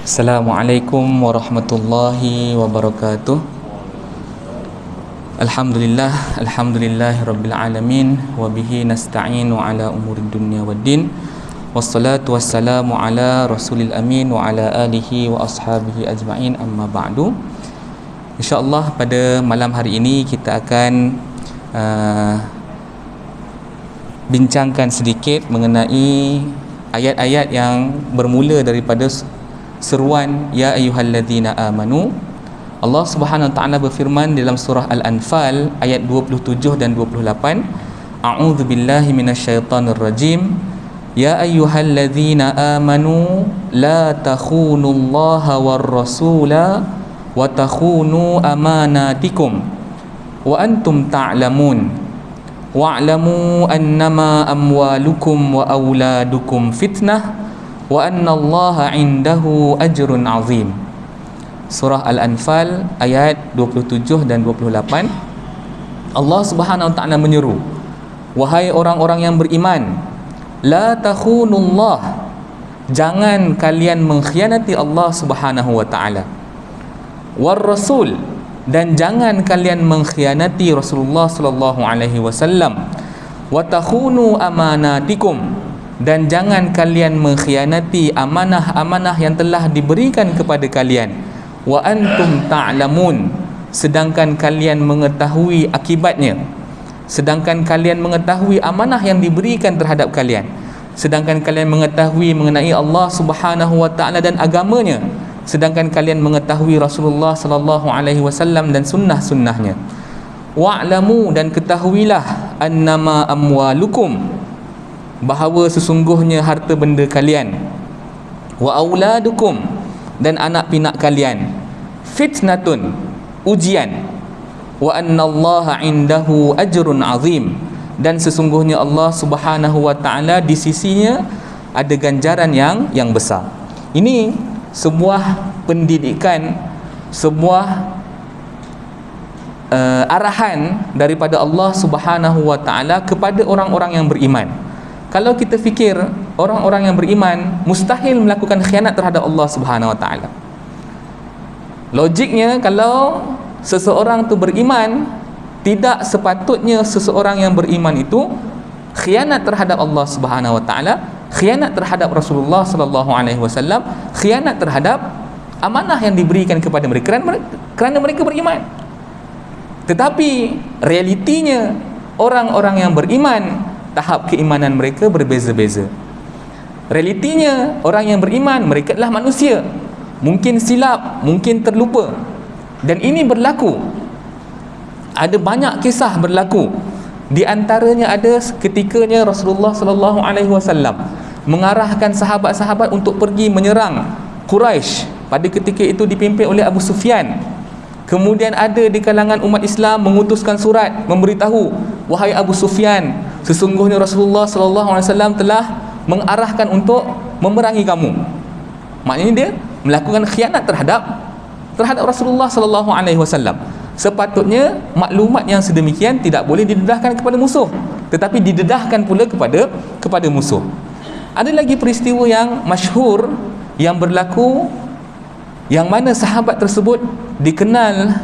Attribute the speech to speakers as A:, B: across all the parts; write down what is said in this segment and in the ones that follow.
A: Assalamualaikum warahmatullahi wabarakatuh. Alhamdulillah rabbil alamin wa bihi nasta'inu ala umurid dunya waddin. Wassalatu wassalamu ala rasulil amin wa ala alihi wa ashabihi ajma'in, amma ba'du. InsyaAllah pada malam hari ini kita akan bincangkan sedikit mengenai ayat-ayat yang bermula daripada seruan ya ayyuhalladzina amanu. Allah Subhanahu wa taala berfirman dalam surah Al-Anfal ayat 27 dan 28, a'udzubillahi minasyaitonir rajim, ya ayyuhalladzina amanu la takhunullaha war rasula wa takhunu amanatikum wa antum ta'lamun wa'lamu annama amwalukum wa auladukum fitnah wa annallaha indahu ajrun azim. Surah Al-Anfal ayat 27 dan 28. Allah Subhanahu wa taala menyeru, wahai orang-orang yang beriman, la takhunullah, jangan kalian mengkhianati Allah Subhanahu wa taala, war rasul, dan jangan kalian mengkhianati Rasulullah sallallahu alaihi wasallam, wa takhunu amanatikum, dan jangan kalian mengkhianati amanah-amanah yang telah diberikan kepada kalian, wa antum ta'lamun, sedangkan kalian mengetahui akibatnya, sedangkan kalian mengetahui amanah yang diberikan terhadap kalian, sedangkan kalian mengetahui mengenai Allah Subhanahu wa taala dan agamanya, sedangkan kalian mengetahui Rasulullah sallallahu alaihi wasallam dan sunnah-sunnahnya. Wa'lamu, dan ketahuilah, annama amwalukum, bahawa sesungguhnya harta benda kalian, wa auladukum, dan anak pinak kalian, fitnatun, ujian, wa annallaha indahu ajrun azim, dan sesungguhnya Allah Subhanahu wa taala di sisinya ada ganjaran yang besar. Ini sebuah pendidikan, sebuah arahan daripada Allah Subhanahu wa taala kepada orang-orang yang beriman. Kalau kita fikir orang-orang yang beriman mustahil melakukan khianat terhadap Allah Subhanahu wa taala. Logiknya, kalau seseorang tu beriman, tidak sepatutnya seseorang yang beriman itu khianat terhadap Allah Subhanahu wa taala, khianat terhadap Rasulullah sallallahu alaihi wasallam, khianat terhadap amanah yang diberikan kepada mereka kerana mereka beriman. Tetapi realitinya, orang-orang yang beriman, tahap keimanan mereka berbeza-beza. Realitinya, orang yang beriman, mereka adalah manusia, mungkin silap, mungkin terlupa, dan ini berlaku. Ada banyak kisah berlaku. Di antaranya ada ketikanya Rasulullah sallallahu alaihi wasallam mengarahkan sahabat-sahabat untuk pergi menyerang Quraisy. Pada ketika itu dipimpin oleh Abu Sufyan. Kemudian ada di kalangan umat Islam mengutuskan surat memberitahu, wahai Abu Sufyan, sesungguhnya Rasulullah sallallahu alaihi wasallam telah mengarahkan untuk memerangi kamu. Maknanya dia melakukan khianat terhadap Rasulullah sallallahu alaihi wasallam. Sepatutnya maklumat yang sedemikian tidak boleh didedahkan kepada musuh, tetapi didedahkan pula kepada musuh. Ada lagi peristiwa yang masyhur yang berlaku, yang mana sahabat tersebut dikenal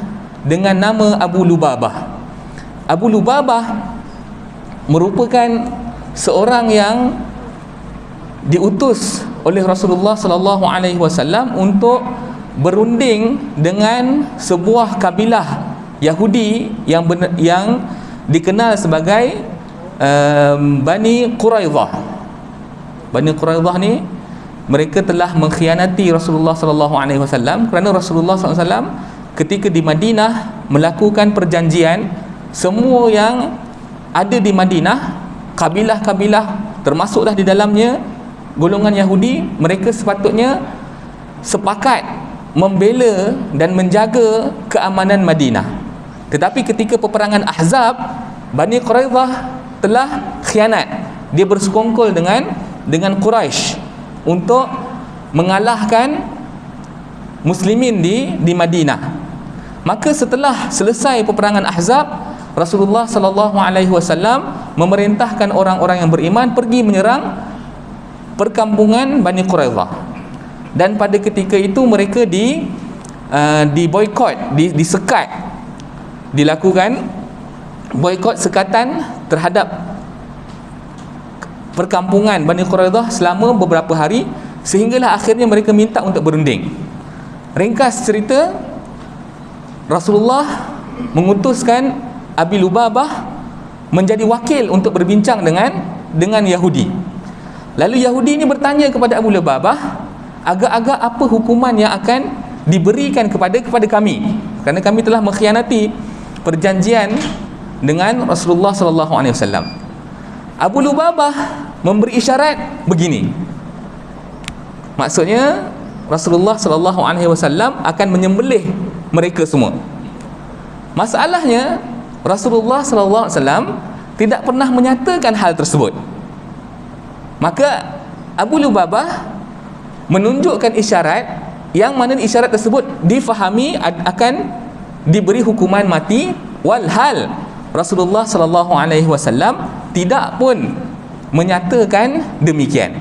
A: dengan nama Abu Lubabah. Abu Lubabah merupakan seorang yang diutus oleh Rasulullah sallallahu alaihi wasallam untuk berunding dengan sebuah kabilah Yahudi yang dikenal sebagai Bani Quraidah. Bani Quraidah ni, mereka telah mengkhianati Rasulullah sallallahu alaihi wasallam kerana Rasulullah sallallahu alaihi wasallam ketika di Madinah melakukan perjanjian, semua yang ada di Madinah, kabilah-kabilah termasuklah di dalamnya golongan Yahudi, mereka sepatutnya sepakat membela dan menjaga keamanan Madinah. Tetapi ketika peperangan Ahzab, Bani Quraidah telah khianat. Dia bersekongkol dengan Quraisy untuk mengalahkan muslimin di Madinah. Maka setelah selesai peperangan Ahzab, Rasulullah sallallahu alaihi wasallam memerintahkan orang-orang yang beriman pergi menyerang perkampungan Bani Quraidah. dan pada ketika itu mereka di boikot, disekat, dilakukan boikot, sekatan terhadap perkampungan Bani Quraidah selama beberapa hari, sehinggalah akhirnya mereka minta untuk berunding. Ringkas cerita, Rasulullah mengutuskan Abi Lubabah menjadi wakil untuk berbincang dengan Yahudi. Lalu Yahudi ini bertanya kepada Abu Lubabah, agak-agak apa hukuman yang akan diberikan kepada kami, kerana kami telah mengkhianati perjanjian dengan Rasulullah sallallahu alaihi wasallam. Abu Lubabah memberi isyarat begini. Maksudnya Rasulullah sallallahu alaihi wasallam akan menyembelih mereka semua. Masalahnya Rasulullah sallallahu alaihi wasallam tidak pernah menyatakan hal tersebut. Maka Abu Lubabah menunjukkan isyarat yang mana isyarat tersebut difahami akan diberi hukuman mati, walhal Rasulullah sallallahu alaihi wasallam tidak pun menyatakan demikian.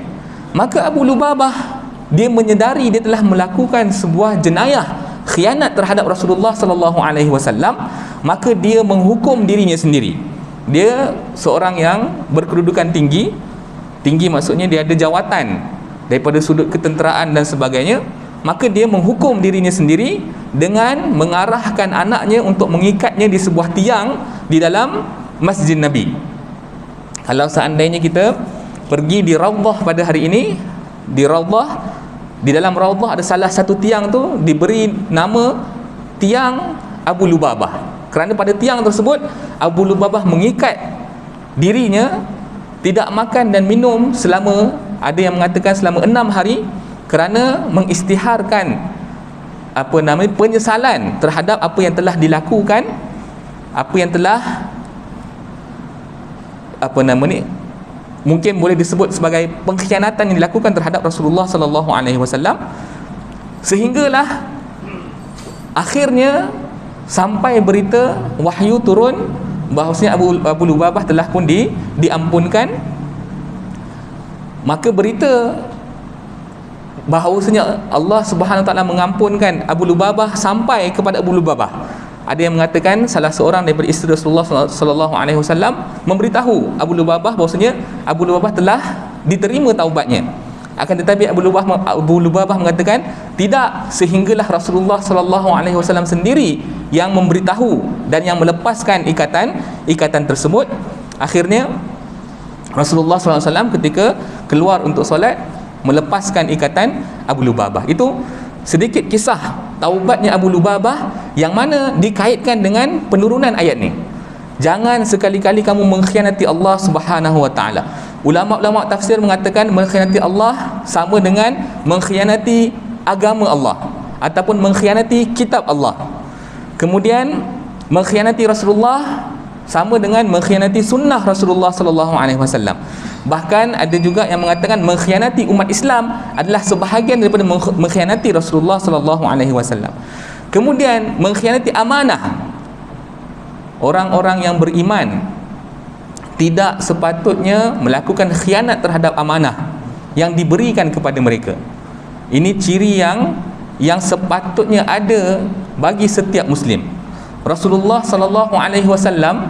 A: Maka Abu Lubabah dia menyedari dia telah melakukan sebuah jenayah khianat terhadap Rasulullah sallallahu alaihi wasallam, maka dia menghukum dirinya sendiri. Dia seorang yang berkedudukan tinggi maksudnya dia ada jawatan daripada sudut ketenteraan dan sebagainya, maka dia menghukum dirinya sendiri dengan mengarahkan anaknya untuk mengikatnya di sebuah tiang di dalam Masjid Nabi. Kalau seandainya kita pergi di Raudhah pada hari ini, di Raudhah, di dalam Raudhah ada salah satu tiang tu diberi nama tiang Abu Lubabah, kerana pada tiang tersebut Abu Lubabah mengikat dirinya tidak makan dan minum selama, ada yang mengatakan selama 6 hari, kerana mengistiharkan penyesalan terhadap apa yang telah dilakukan, apa yang telah mungkin boleh disebut sebagai pengkhianatan yang dilakukan terhadap Rasulullah sallallahu alaihi wasallam, sehinggalah akhirnya sampai berita wahyu turun bahawasanya Abu Lubabah telah pun diampunkan. Maka berita bahawasanya Allah Subhanahu Wa Taala mengampunkan Abu Lubabah sampai kepada Abu Lubabah. Ada yang mengatakan salah seorang daripada isteri Rasulullah sallallahu alaihi wasallam memberitahu Abu Lubabah bahawasanya Abu Lubabah telah diterima taubatnya. Akan tetapi Abu Lubabah mengatakan tidak, sehinggalah Rasulullah sallallahu alaihi wasallam sendiri yang memberitahu dan yang melepaskan ikatan tersebut. Akhirnya Rasulullah sallallahu alaihi wasallam ketika keluar untuk solat melepaskan ikatan Abu Lubabah. Itu sedikit kisah taubatnya Abu Lubabah yang mana dikaitkan dengan penurunan ayat ni. Jangan sekali-kali kamu mengkhianati Allah Subhanahu wa taala. Ulama-ulama tafsir mengatakan mengkhianati Allah sama dengan mengkhianati agama Allah ataupun mengkhianati kitab Allah. Kemudian mengkhianati Rasulullah sama dengan mengkhianati sunnah Rasulullah sallallahu alaihi wasallam. Bahkan ada juga yang mengatakan mengkhianati umat Islam adalah sebahagian daripada mengkhianati Rasulullah sallallahu alaihi wasallam. Kemudian mengkhianati amanah. Orang-orang yang beriman tidak sepatutnya melakukan khianat terhadap amanah yang diberikan kepada mereka. Ini ciri yang sepatutnya ada bagi setiap muslim. Rasulullah sallallahu alaihi wasallam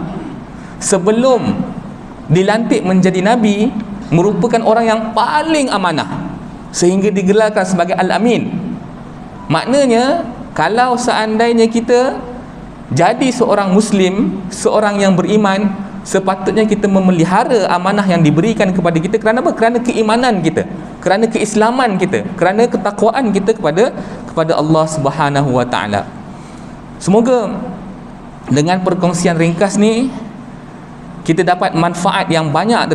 A: sebelum dilantik menjadi nabi merupakan orang yang paling amanah sehingga digelarkan sebagai Al-Amin. Maknanya kalau seandainya kita jadi seorang muslim, seorang yang beriman, sepatutnya kita memelihara amanah yang diberikan kepada kita. Kerana apa? Kerana keimanan kita, kerana keislaman kita, kerana ketakwaan kita kepada Allah Subhanahu wa taala. Semoga dengan perkongsian ringkas ni kita dapat manfaat yang banyak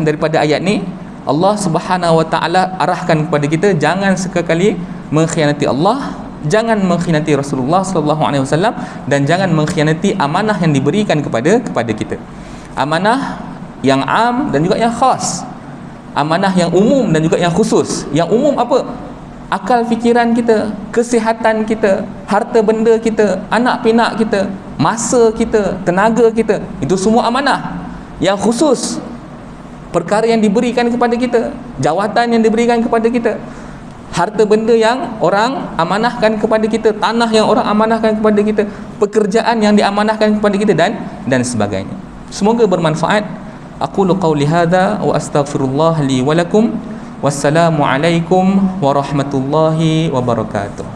A: daripada ayat ni. Allah Subhanahu wa taala arahkan kepada kita jangan sekali mengkhianati Allah, jangan mengkhianati Rasulullah sallallahu alaihi wasallam, dan jangan mengkhianati amanah yang diberikan kepada kita. Amanah yang am dan juga yang khas. Amanah yang umum dan juga yang khusus. Yang umum apa? Akal fikiran kita, kesihatan kita, harta benda kita, anak pinak kita, masa kita, tenaga kita, itu semua amanah. Yang khusus, perkara yang diberikan kepada kita, jawatan yang diberikan kepada kita, harta benda yang orang amanahkan kepada kita, tanah yang orang amanahkan kepada kita, pekerjaan yang diamanahkan kepada kita, dan sebagainya. Semoga bermanfaat. Aqulu qawli hadza wa astaghfirullah li wa lakum. Wassalamu alaikum warahmatullahi wabarakatuh.